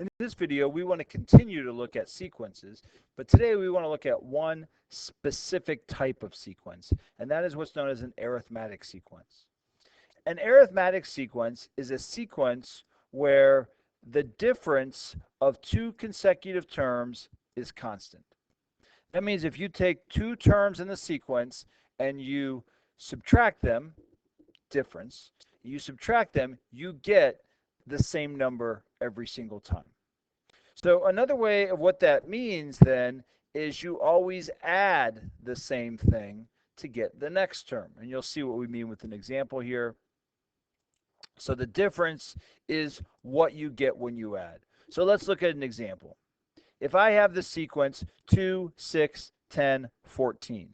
In this video, we want to continue to look at sequences, but today we want to look at one specific type of sequence, and that is what's known as an arithmetic sequence. An arithmetic sequence is a sequence where the difference of two consecutive terms is constant. That means if you take two terms in the sequence and you subtract them, difference, you subtract them, you get the same number every single time. So another way of what that means then is you always add the same thing to get the next term. And you'll see what we mean with an example here. So the difference is what you get when you add. So let's look at an example. If I have the sequence 2, 6, 10, 14,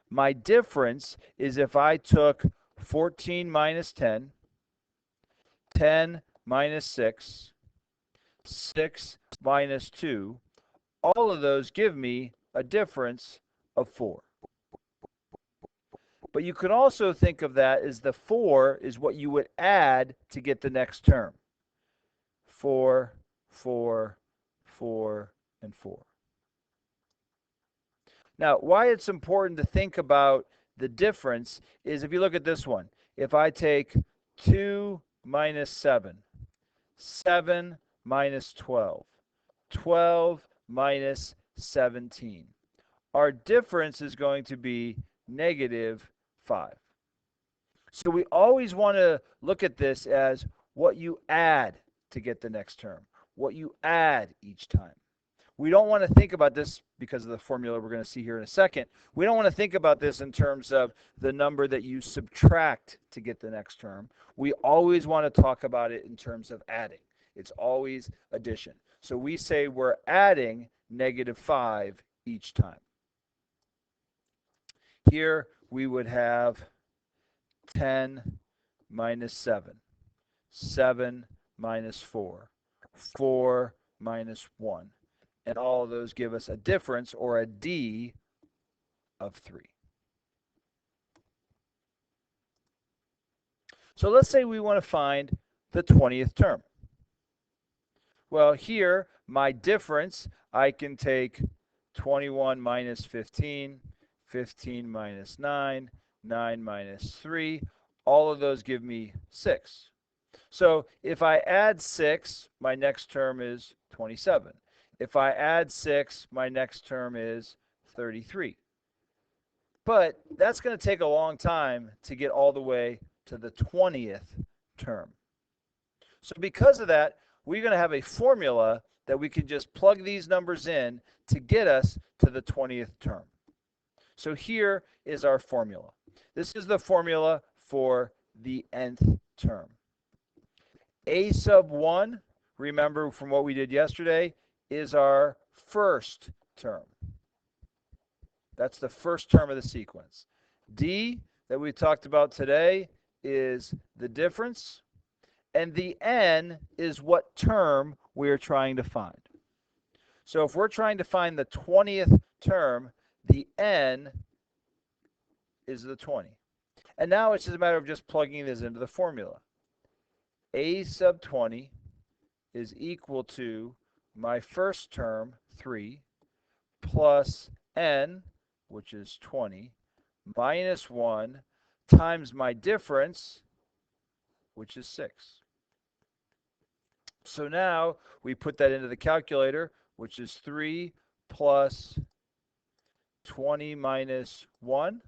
my difference is if I took 14 minus 10, 10 minus 6, 6 minus 2, all of those give me a difference of 4. But you can also think of that as the 4 is what you would add to get the next term. 4, 4, 4, and 4. Now, why it's important to think about the difference is if you look at this one. If I take 2 minus 7, 7 minus 12, 12 minus 17. Our difference is going to be negative 5. So we always want to look at this as what you add to get the next term, what you add each time. We don't want to think about this because of the formula we're going to see here in a second. We don't want to think about this in terms of the number that you subtract to get the next term. We always want to talk about it in terms of adding. It's always addition. So we say we're adding negative 5 each time. Here we would have 10 minus 7, 7 minus 4, 4 minus 1. And all of those give us a difference, or a D, of 3. So let's say we want to find the 20th term. Well, here, my difference, I can take 21 minus 15, 15 minus 9, 9 minus 3. All of those give me 6. So if I add 6, my next term is 27. If I add 6, my next term is 33. But that's going to take a long time to get all the way to the 20th term. So because of that, we're going to have a formula that we can just plug these numbers in to get us to the 20th term. So here is our formula. This is the formula for the nth term. A sub 1, remember from what we did yesterday, is our first term. That's the first term of the sequence. D, that we talked about today, is the difference. And the n is what term we're trying to find. So if we're trying to find the 20th term, the n is the 20. And now it's just a matter of just plugging this into the formula. A sub 20 is equal to my first term, 3, plus n, which is 20, minus 1, times my difference, which is 6. So now we put that into the calculator, which is 3 plus 20 minus 1,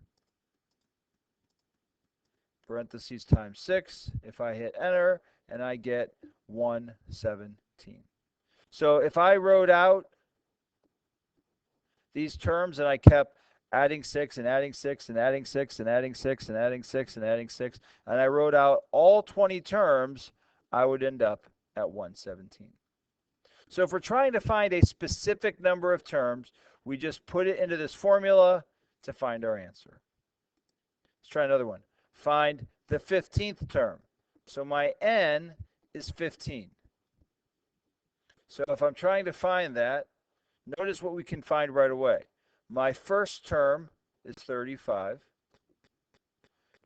parentheses times 6. If I hit enter, and I get 117. So if I wrote out these terms and I kept adding 6 and adding 6 and adding 6 and adding 6 and adding 6 and adding 6, and I wrote out all 20 terms, I would end up at 117. So if we're trying to find a specific number of terms, we just put it into this formula to find our answer. Let's try another one. Find the 15th term. So my n is 15. So if I'm trying to find that, notice what we can find right away. My first term is 35.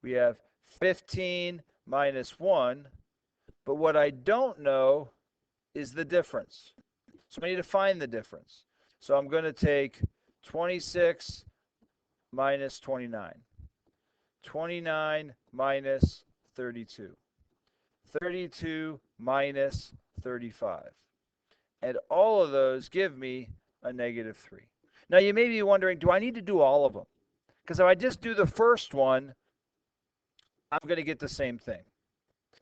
We have 15 minus 1. But what I don't know is the difference. So I need to find the difference. So I'm going to take 26 minus 29. 29 minus 32. 32 minus 35. And all of those give me a negative 3. Now you may be wondering, do I need to do all of them? Because if I just do the first one, I'm going to get the same thing.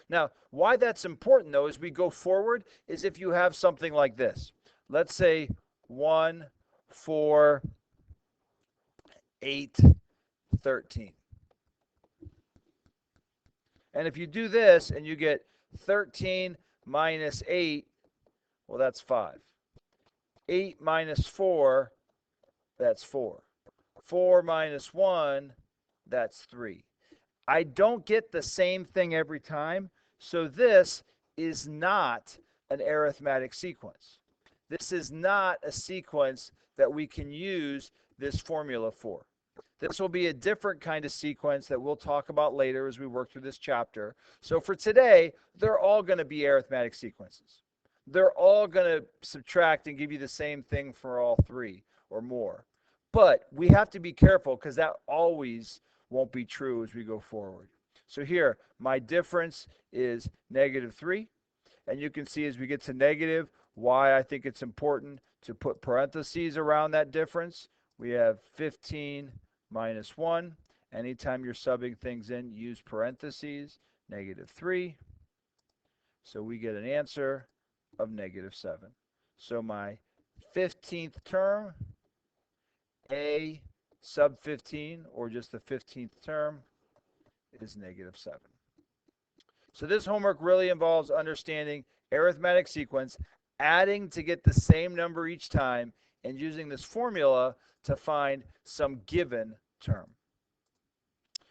Now, why that's important, though, as we go forward, is if you have something like this. Let's say 1, 4, 8, 13. And if you do this and you get 13 minus 8, well, that's 5. 8 minus 4, that's 4. 4 minus 1, that's 3. I don't get the same thing every time, so this is not an arithmetic sequence. This is not a sequence that we can use this formula for. This will be a different kind of sequence that we'll talk about later as we work through this chapter. So for today, they're all going to be arithmetic sequences. They're all going to subtract and give you the same thing for all three or more. But we have to be careful because that always won't be true as we go forward. So here, my difference is negative 3. And you can see as we get to negative, why I think it's important to put parentheses around that difference. We have 15 minus 1. Anytime you're subbing things in, use parentheses, negative 3. So we get an answer of negative 7. So my 15th term, a sub 15, or just the 15th term, is negative 7. So this homework really involves understanding arithmetic sequence, adding to get the same number each time, and using this formula to find some given term.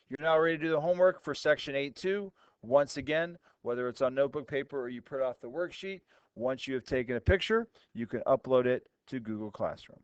You're now ready to do the homework for section 8.2. Once again, whether it's on notebook paper or you print off the worksheet, once you have taken a picture, you can upload it to Google Classroom.